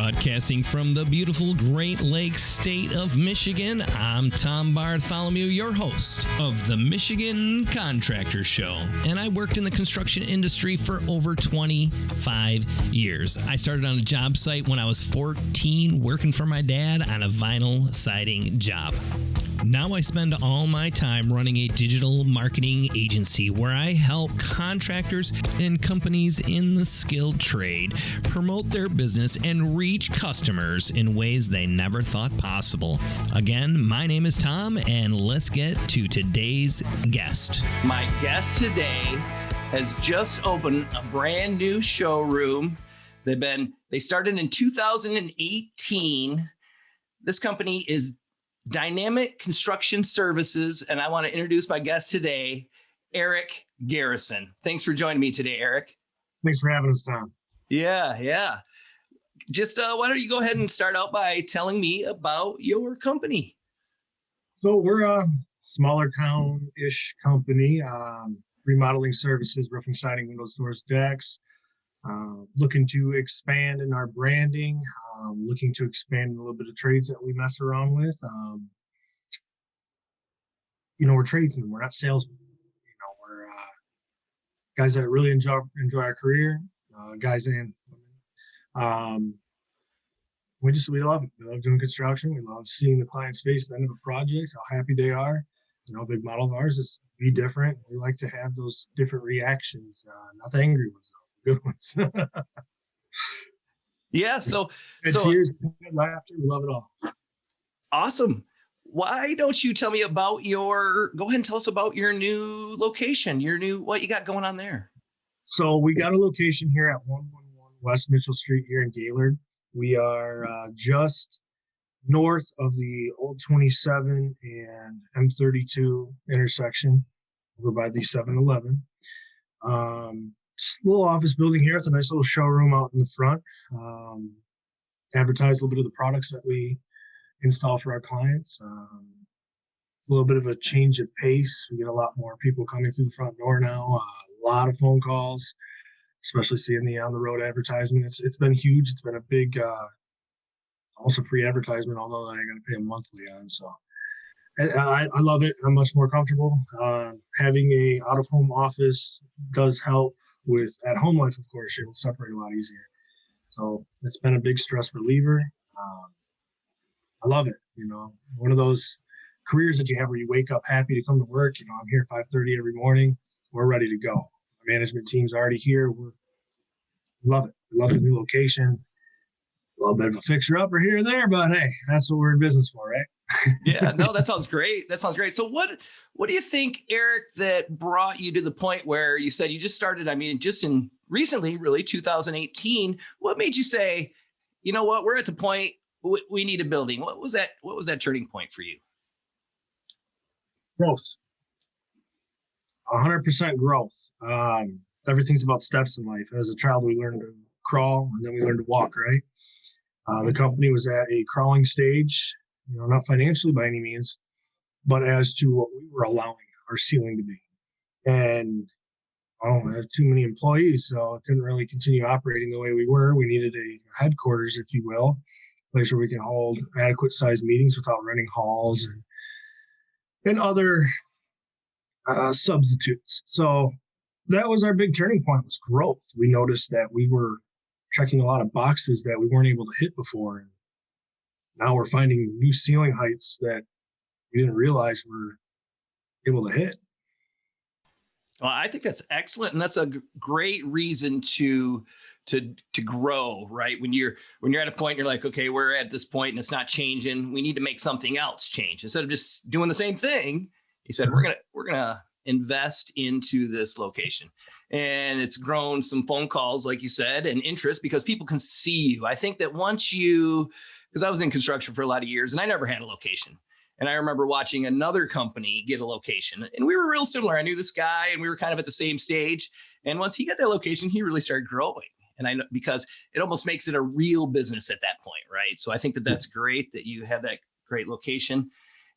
Broadcasting from the beautiful Great Lakes state of Michigan, I'm Tom Bartholomew, your host of the Michigan Contractor Show. And I worked in the construction industry for over 25 years. I started on a job site when I was 14, working for my dad on a vinyl siding job. Now I spend all my time running a digital marketing agency where I help contractors and companies in the skilled trade promote their business and reach customers in ways they never thought possible. Again, my name is Tom, and let's get to today's guest. My guest today has just opened a brand new showroom. They started in 2018. This company is Dynamic Construction Services, and I want to introduce my guest today, Eric Garrison. Thanks for joining me today, Eric. Thanks for having us, Tom. Yeah. Just why don't you go ahead and start out by telling me about your company? So we're a smaller town-ish company, remodeling services, roofing, siding, windows, doors, decks. Looking to expand in our branding, looking to expand in a little bit of trades that we mess around with. We're tradesmen. We're not salesmen. We're guys that really enjoy our career, guys and women. We love it. We love doing construction. We love seeing the client's face at the end of a project, how happy they are. A big model of ours is be different. We like to have those different reactions, not the angry ones, though. Good ones. Yeah. So tears, laughter, we love it all. Awesome. Why don't you tell me about go ahead and tell us about your new location, what you got going on there? So we got a location here at 111 West Mitchell Street here in Gaylord. We are just north of the old 27 and M32 intersection over by the 7-Eleven. Just a little office building here. It's a nice little showroom out in the front. Advertise a little bit of the products that we install for our clients. It's a little bit of a change of pace. We get a lot more people coming through the front door now. A lot of phone calls, especially seeing the on the road advertisement. It's been huge. It's been a big, also free advertisement, although I got to pay them monthly on. So I love it. I'm much more comfortable. Having a out of home office does help. With at home life, of course, you're able to separate a lot easier. So it's been a big stress reliever. I love it. One of those careers that you have where you wake up happy to come to work. I'm here 5:30 every morning. We're ready to go. Our management team's already here. We love it. We love the new location. A little bit of a fixer-upper here and there, but hey, that's what we're in business for, right? Yeah, no, that sounds great. So what do you think, Eric, that brought you to the point where you said you just started, recently, really 2018, what made you say, you know what, we're at the point, we need a building? What was that turning point for you? Growth. 100% growth. Everything's about steps in life. As a child, we learned to crawl and then we learned to walk, right? The company was at a crawling stage, not financially by any means, but as to what we were allowing our ceiling to be. And I had too many employees, so I couldn't really continue operating the way we were. We needed a headquarters, if you will, a place where we can hold adequate sized meetings without renting halls and other substitutes. So that was our big turning point, was growth. We noticed that we were checking a lot of boxes that we weren't able to hit before. And now we're finding new ceiling heights that we didn't realize we're able to hit. Well, I think that's excellent. And that's a great reason to grow, right? When you're at a point, you're like, okay, we're at this point and it's not changing. We need to make something else change. Instead of just doing the same thing, you said, we're going to invest into this location. And it's grown some phone calls, like you said, and interest because people can see you. I think that because I was in construction for a lot of years and I never had a location. And I remember watching another company get a location and we were real similar. I knew this guy and we were kind of at the same stage. And once he got that location, he really started growing. And I know because it almost makes it a real business at that point, right? So I think that that's great that you have that great location.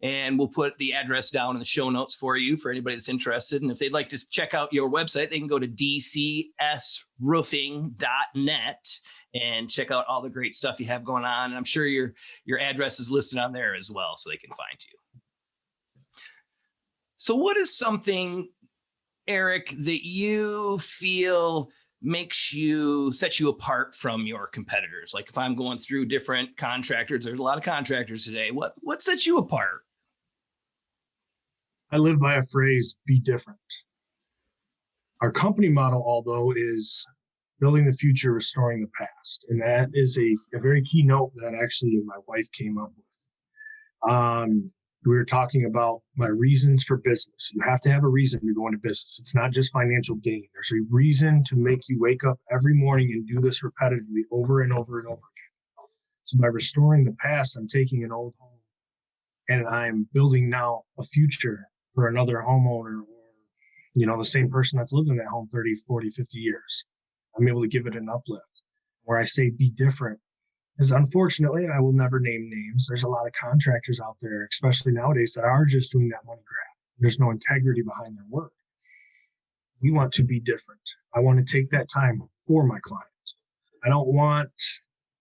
And we'll put the address down in the show notes for you for anybody that's interested. And if they'd like to check out your website, they can go to dcsroofing.net and check out all the great stuff you have going on. And I'm sure your address is listed on there as well, so they can find you. So what is something, Eric, that you feel sets you apart from your competitors? Like if I'm going through different contractors, there's a lot of contractors today. What sets you apart? I live by a phrase, be different. Our company model, although, is building the future, restoring the past. And that is a very key note that actually my wife came up with. We were talking about my reasons for business. You have to have a reason to go into business. It's not just financial gain. There's a reason to make you wake up every morning and do this repetitively over and over and over again. So by restoring the past, I'm taking an old home and I'm building now a future for another homeowner, or the same person that's lived in that home 30, 40, 50 years. I'm able to give it an uplift. Where I say be different is, unfortunately, and I will never name names, there's a lot of contractors out there, especially nowadays, that are just doing that money grab. There's no integrity behind their work. We want to be different. I want to take that time for my client. I don't want,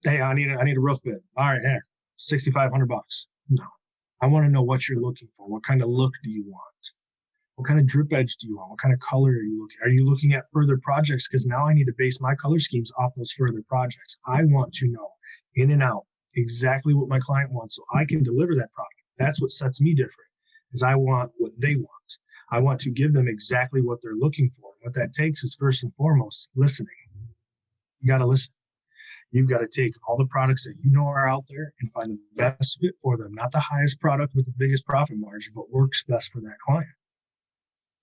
hey, I need a roof bid. All right, here, $6,500. No. I want to know what you're looking for. What kind of look do you want? What kind of drip edge do you want? What kind of color are you looking at? Are you looking at further projects? Because now I need to base my color schemes off those further projects. I want to know in and out exactly what my client wants so I can deliver that product. That's what sets me different, is I want what they want. I want to give them exactly what they're looking for. What that takes is, first and foremost, listening. You got to listen. You've got to take all the products that you know are out there and find the best fit for them, not the highest product with the biggest profit margin, but works best for that client.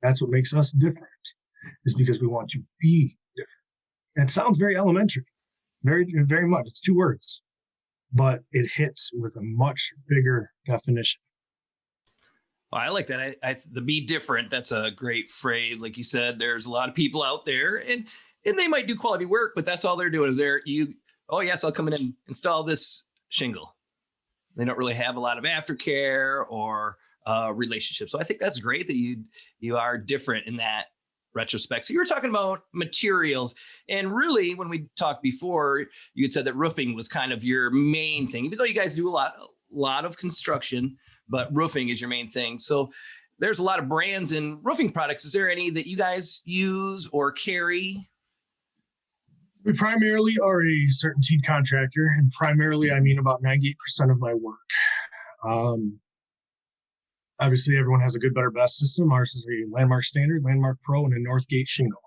That's what makes us different, is because we want to be different. And it sounds very elementary, very, very much. It's 2 words, but it hits with a much bigger definition. Well, I like that. The be different. That's a great phrase. Like you said, there's a lot of people out there and they might do quality work, but that's all they're doing is oh yes, I'll come in and install this shingle. They don't really have a lot of aftercare or relationships. So I think that's great that you are different in that retrospect. So you were talking about materials, and really when we talked before, you had said that roofing was kind of your main thing, even though you guys do a lot of construction, but roofing is your main thing. So there's a lot of brands in roofing products. Is there any that you guys use or carry? We primarily are a CertainTeed contractor, and primarily I mean about 98% of my work. Obviously, everyone has a good, better, best system. Ours is a Landmark Standard, Landmark Pro, and a Northgate shingle.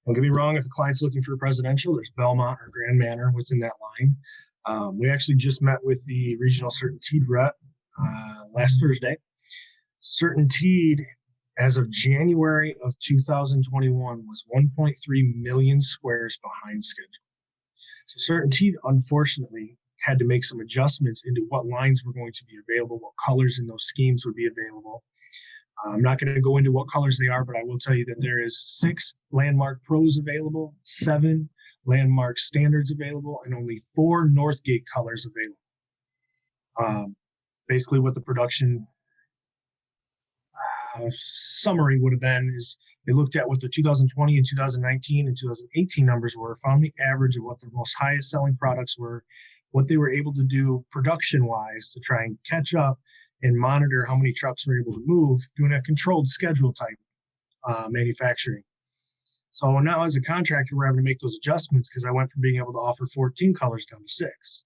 Don't get me wrong, if a client's looking for a presidential, there's Belmont or Grand Manor within that line. We actually just met with the regional CertainTeed rep last Thursday. CertainTeed, as of January of 2021, was 1.3 million squares behind schedule. So CertainTeed, unfortunately, had to make some adjustments into what lines were going to be available, what colors in those schemes would be available. I'm not going to go into what colors they are, but I will tell you that there is 6 Landmark Pros available, 7 Landmark Standards available, and only 4 Northgate colors available. Basically what the production summary would have been is they looked at what the 2020 and 2019 and 2018 numbers were, found the average of what their most highest selling products were, what they were able to do production-wise to try and catch up and monitor how many trucks were able to move, doing a controlled schedule type manufacturing. So now as a contractor, we're having to make those adjustments because I went from being able to offer 14 colors down to 6.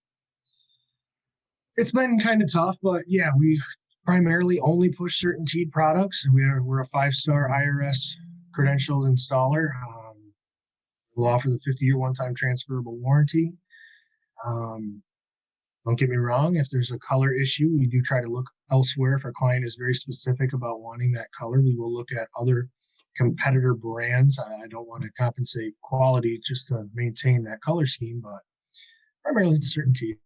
It's been kind of tough, but yeah, we primarily only push CertainTeed products. We're a 5-star IRS credentialed installer. We'll offer the 50-year one-time transferable warranty. Don't get me wrong, if there's a color issue, we do try to look elsewhere. If our client is very specific about wanting that color, we will look at other competitor brands. I don't want to compensate quality just to maintain that color scheme, but primarily it's CertainTeed.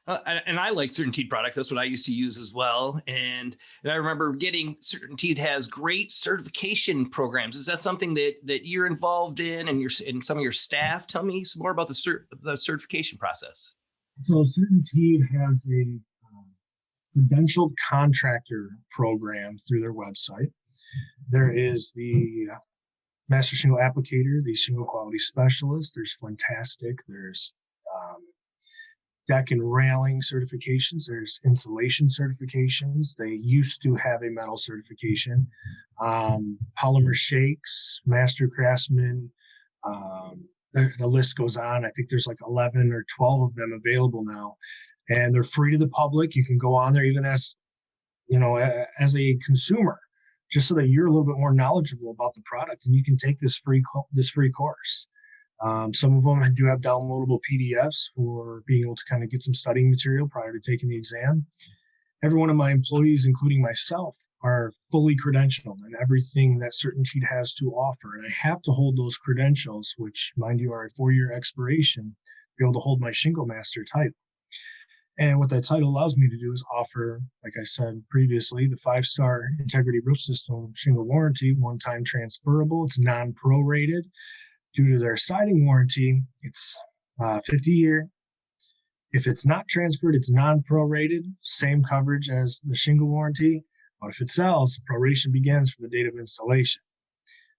And I like CertainTeed products. That's what I used to use as well. And I remember getting CertainTeed has great certification programs. Is that something that you're involved in and some of your staff? Tell me some more about the certification process. So CertainTeed has a credentialed contractor program through their website. There is the master shingle applicator, the shingle quality specialist. There's Fantastic. There's deck and railing certifications. There's insulation certifications. They used to have a metal certification. Polymer shakes, master craftsman. The list goes on. I think there's like 11 or 12 of them available now, and they're free to the public. You can go on there even as, as a consumer, just so that you're a little bit more knowledgeable about the product, and you can take this free course. Some of them do have downloadable PDFs for being able to kind of get some studying material prior to taking the exam. Every one of my employees, including myself, are fully credentialed in everything that CertainTeed has to offer. And I have to hold those credentials, which, mind you, are a 4-year expiration, to be able to hold my Shingle Master title. And what that title allows me to do is offer, like I said previously, the 5-star Integrity Roof System shingle warranty, one-time transferable. It's non-prorated. Due to their siding warranty, it's 50-year. If it's not transferred, it's non-prorated, same coverage as the shingle warranty. But if it sells, proration begins from the date of installation.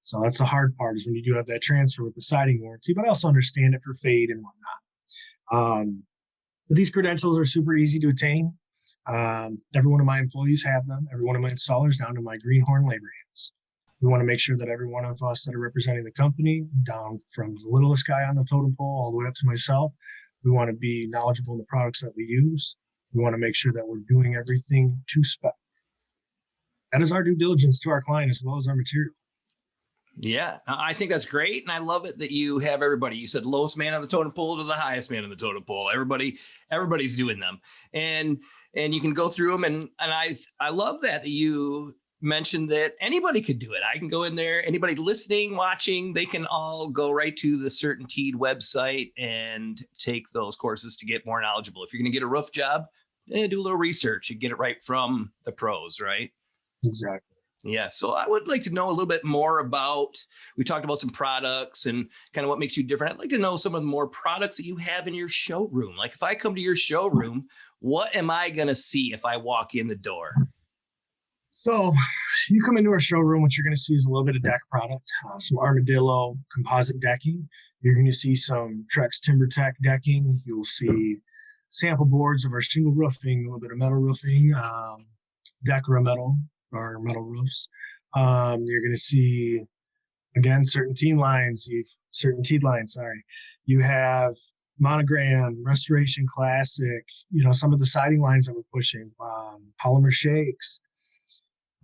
So that's the hard part, is when you do have that transfer with the siding warranty, but I also understand it for fade and whatnot. But these credentials are super easy to attain. Every one of my employees have them. Every one of my installers, down to my greenhorn labor hands. We want to make sure that every one of us that are representing the company, down from the littlest guy on the totem pole all the way up to myself, we want to be knowledgeable in the products that we use. We want to make sure that we're doing everything to spec. That is our due diligence to our client as well as our material. Yeah, I think that's great. And I love it that you have everybody. You said lowest man on the totem pole to the highest man on the totem pole. Everybody's doing them. And you can go through them. And I love that you mentioned that anybody could do it. I can go in there, anybody listening, watching, they can all go right to the CertainTeed website and take those courses to get more knowledgeable. If you're going to get a roof job, do a little research. You get it right from the pros, right? Exactly. Yeah. So I would like to know a little bit more about, we talked about some products and kind of what makes you different. I'd like to know some of the more products that you have in your showroom. Like if I come to your showroom, what am I going to see if I walk in the door? So you come into our showroom, what you're going to see is a little bit of deck product, some Armadillo composite decking. You're going to see some Trex TimberTech decking. You'll see sample boards of our shingle roofing, a little bit of metal roofing, Decora metal, our metal roofs. You're going to see, again, CertainTeed lines. You have Monogram, Restoration Classic, some of the siding lines that we're pushing, polymer shakes.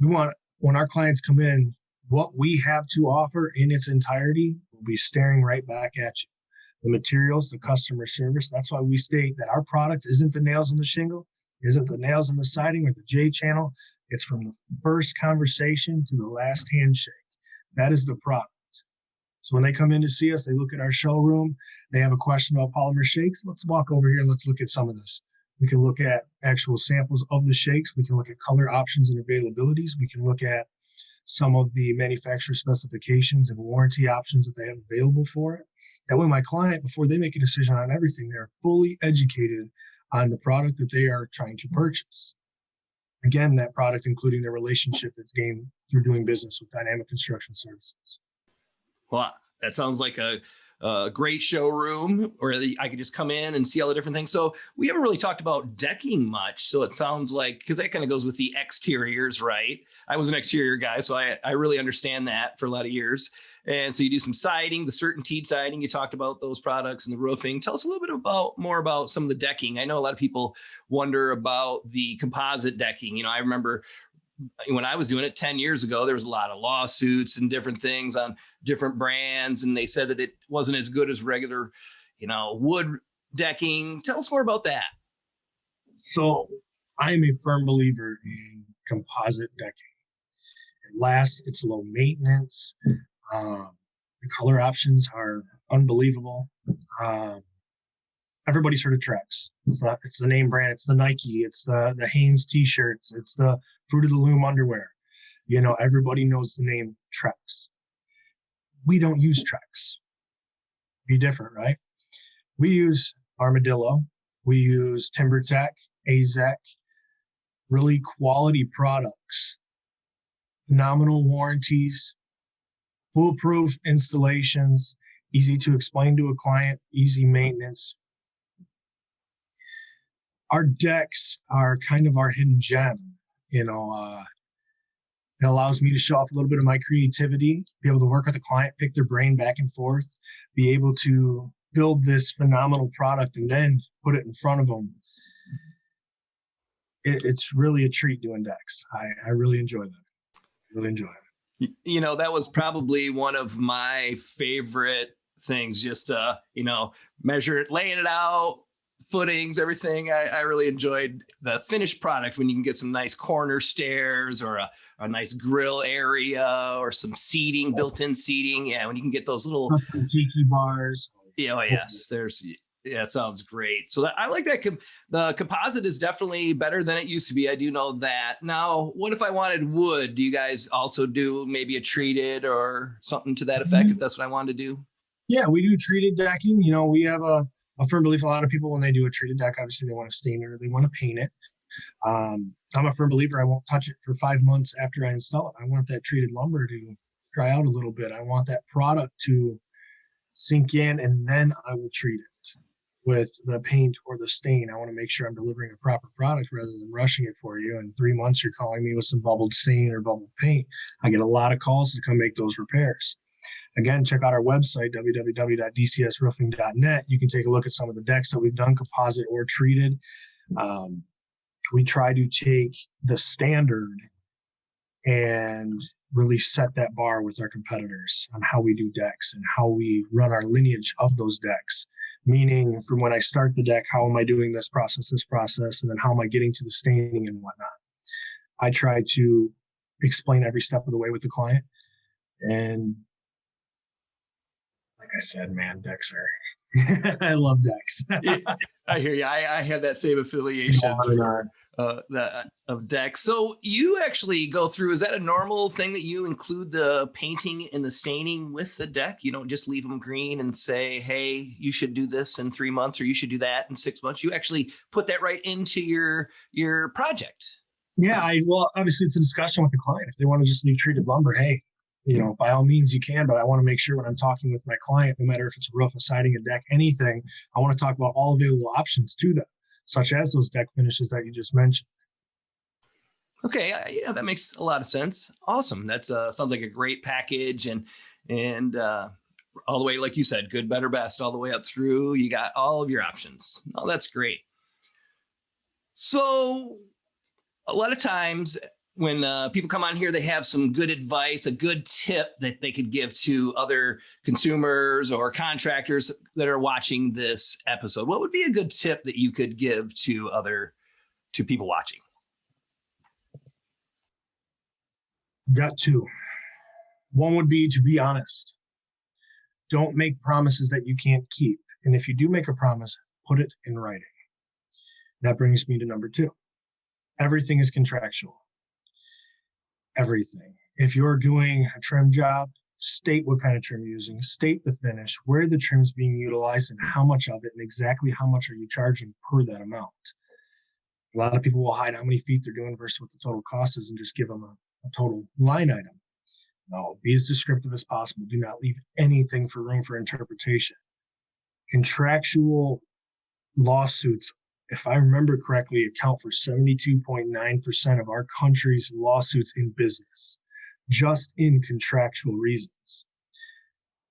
We want, when our clients come in, what we have to offer in its entirety will be staring right back at you. The materials, the customer service. That's why we state that our product isn't the nails in the shingle, isn't the nails in the siding or the J channel. It's from the first conversation to the last handshake. That is the product. So when they come in to see us, they look at our showroom, they have a question about polymer shakes. Let's walk over here and let's look at some of this. We can look at actual samples of the shakes. We can look at color options and availabilities. We can look at some of the manufacturer specifications and warranty options that they have available for it. That way my client, before they make a decision on everything, they're fully educated on the product that they are trying to purchase. Again, that product including their relationship that's gained through doing business with Dynamic Construction Services. Well, that sounds like a great showroom, or I could just come in and see all the different things. So we haven't really talked about decking much. So it sounds like, because that kind of goes with the exteriors, right? I was an exterior guy, so I really understand that for a lot of years. And so you do some siding, the CertainTeed siding. You talked about those products and the roofing. Tell us a little bit more about some of the decking. I know a lot of people wonder about the composite decking. I remember when I was doing it 10 years ago, there was a lot of lawsuits and different things on different brands. And they said that it wasn't as good as regular, wood decking. Tell us more about that. So I am a firm believer in composite decking. It lasts, it's low maintenance. The color options are unbelievable. Everybody's heard of Trex. It's the name brand. It's the Nike. It's the Hanes t-shirts. It's the Fruit of the Loom underwear. Everybody knows the name Trex. We don't use Trex. Be different, right? We use Armadillo. We use TimberTech, AZEK, really quality products, phenomenal warranties, foolproof installations, easy to explain to a client, easy maintenance. Our decks are kind of our hidden gem. It allows me to show off a little bit of my creativity, be able to work with a client, pick their brain back and forth, be able to build this phenomenal product and then put it in front of them. It's really a treat doing decks. I really enjoy them. Really enjoy it. That was probably one of my favorite things, just measure it, laying it out, footings, everything. I really enjoyed the finished product when you can get some nice corner stairs or a nice grill area or some seating, built-in seating. Yeah, when you can get those little tiki bars. Yeah, oh, yes, it sounds great. So I like that. The composite is definitely better than it used to be. I do know that. Now, what if I wanted wood? Do you guys also do maybe a treated or something to that effect, if that's what I wanted to do? Yeah, we do treated decking. We have a firm belief. A lot of people, when they do a treated deck, obviously they want to stain it or they want to paint it. I'm a firm believer. I won't touch it for 5 months after I install it. I want that treated lumber to dry out a little bit. I want that product to sink in, and then I will treat it with the paint or the stain. I want to make sure I'm delivering a proper product rather than rushing it for you. In 3 months, you're calling me with some bubbled stain or bubbled paint. I get a lot of calls to come make those repairs. Again, check out our website, www.dcsroofing.net. You can take a look at some of the decks that we've done, composite or treated. We try to take the standard and really set that bar with our competitors on how we do decks and how we run our lineage of those decks. Meaning, from when I start the deck, how am I doing this process, and then how am I getting to the staining and whatnot. I try to explain every step of the way with the client. And like I said, man, decks are, I love decks. I hear you. I have that same affiliation of decks. So you actually go through, is that a normal thing that you include the painting and the staining with the deck? You don't just leave them green and say, hey, you should do this in 3 months or you should do that in 6 months. You actually put that right into your project. Yeah, well, obviously it's a discussion with the client. If they want to just leave treated lumber, hey, by all means you can, but I want to make sure when I'm talking with my client, no matter if it's a roof, a siding, a deck, anything, I want to talk about all available options to them, such as those deck finishes that you just mentioned. Okay, yeah, that makes a lot of sense. Awesome. That's sounds like a great package, and all the way, like you said, good, better, best, all the way up through. You got all of your options. Oh, that's great. So a lot of times when people come on here, they have some good advice, a good tip that they could give to other consumers or contractors that are watching this episode. What would be a good tip that you could give to people watching? Got two. One would be to be honest. Don't make promises that you can't keep. And if you do make a promise, put it in writing. That brings me to number two. Everything is contractual. Everything. If you're doing a trim job, state what kind of trim you're using, state the finish, where the trim's being utilized and how much of it, and exactly how much are you charging per that amount. A lot of people will hide how many feet they're doing versus what the total cost is and just give them a total line item. No, be as descriptive as possible. Do not leave anything for room for interpretation. Contractual lawsuits, if I remember correctly, account for 72.9% of our country's lawsuits in business, just in contractual reasons.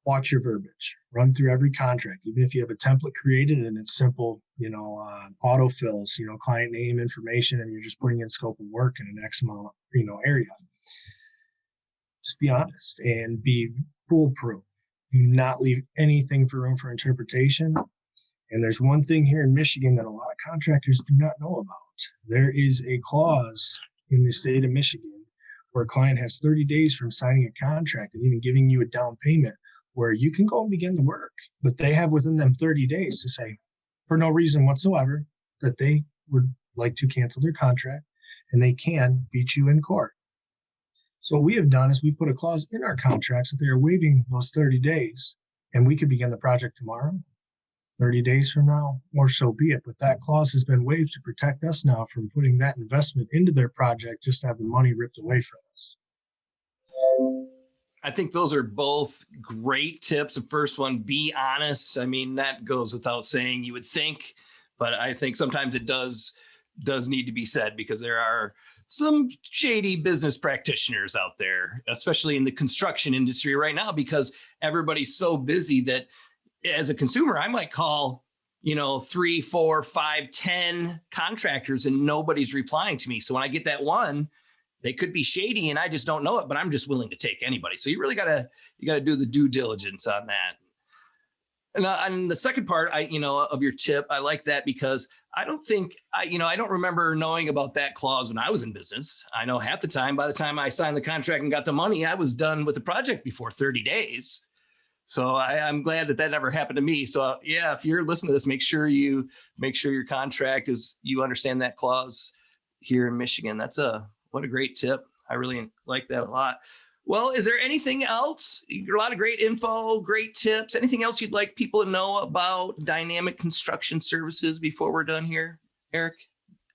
Watch your verbiage. Run through every contract, even if you have a template created and it's simple, autofills, client name information, and you're just putting in scope of work in an X amount, area. Just be honest and be foolproof. Do not leave anything for room for interpretation. And there's one thing here in Michigan that a lot of contractors do not know about. There is a clause in the state of Michigan where a client has 30 days from signing a contract and even giving you a down payment where you can go and begin the work, but they have within them 30 days to say, for no reason whatsoever, that they would like to cancel their contract, and they can beat you in court. So what we have done is we've put a clause in our contracts that they are waiving those 30 days, and we could begin the project tomorrow, 30 days from now, or so be it. But that clause has been waived to protect us now from putting that investment into their project just to have the money ripped away from us. I think those are both great tips. The first one, be honest. I mean, that goes without saying, you would think, but I think sometimes it does need to be said, because there are some shady business practitioners out there, especially in the construction industry right now, because everybody's so busy that as a consumer, I might call, 3, 4, 5, 10 contractors and nobody's replying to me. So when I get that one, they could be shady and I just don't know it, but I'm just willing to take anybody. So you really gotta do the due diligence on that. And on the second part, of your tip, I like that, because I don't remember knowing about that clause when I was in business. I know half the time, by the time I signed the contract and got the money, I was done with the project before 30 days. So I'm glad that never happened to me. So yeah, if you're listening to this, make sure your contract you understand that clause here in Michigan. What a great tip. I really like that a lot. Well, is there anything else? A lot of great info, great tips. Anything else you'd like people to know about Dynamic Construction Services before we're done here, Eric?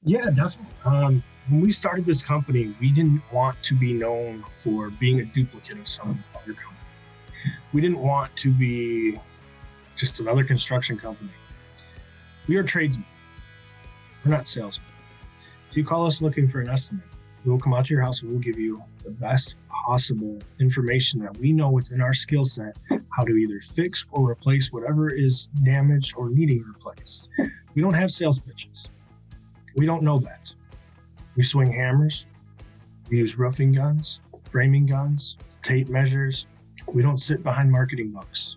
Yeah, definitely. When we started this company, we didn't want to be known for being a duplicate of some other company. We didn't want to be just another construction company. We are tradesmen. We're not salesmen. If you call us looking for an estimate, we will come out to your house and we'll give you the best possible information that we know within our skill set, how to either fix or replace whatever is damaged or needing replaced. We don't have sales pitches. We don't know that. We swing hammers. We use roofing guns, framing guns, tape measures. We don't sit behind marketing books.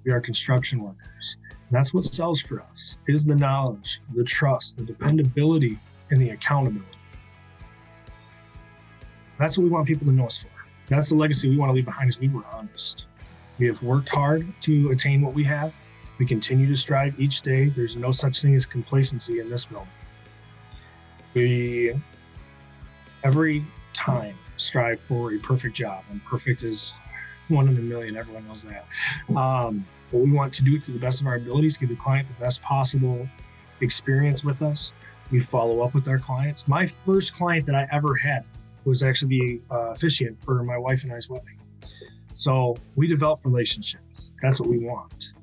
We are construction workers. And that's what sells for us, is the knowledge, the trust, the dependability, and the accountability. That's what we want people to know us for. That's the legacy we want to leave behind, is we were honest. We have worked hard to attain what we have. We continue to strive each day. There's no such thing as complacency in this building. We, every time, strive for a perfect job, and perfect is 1 in a million. Everyone knows that. But we want to do it to the best of our abilities, give the client the best possible experience with us. We follow up with our clients. My first client that I ever had was actually the officiant for my wife and I's wedding. So we develop relationships. That's what we want.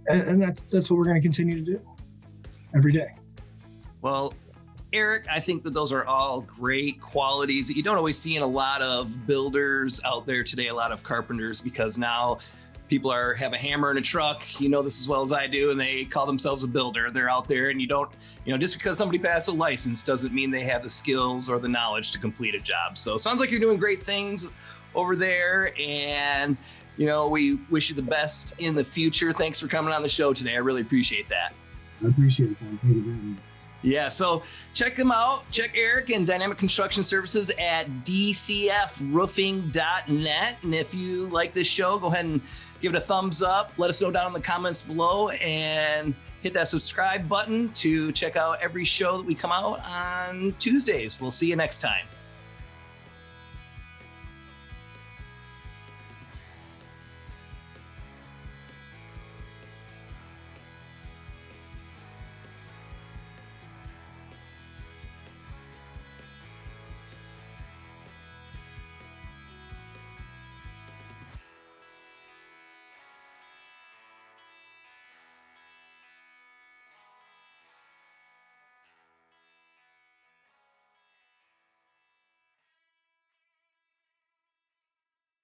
And that's what we're going to continue to do every day. Well, Eric, I think that those are all great qualities that you don't always see in a lot of builders out there today, a lot of carpenters, because now people have a hammer in a truck, this as well as I do, and they call themselves a builder. They're out there, and you don't, just because somebody passed a license doesn't mean they have the skills or the knowledge to complete a job. So it sounds like you're doing great things over there, and we wish you the best in the future. Thanks for coming on the show today. I really appreciate that. I appreciate it. Thank you very much. Yeah, so check them out. Check Eric and Dynamic Construction Services at dcfroofing.net. And if you like this show, go ahead and give it a thumbs up. Let us know down in the comments below, and hit that subscribe button to check out every show that we come out on Tuesdays. We'll see you next time.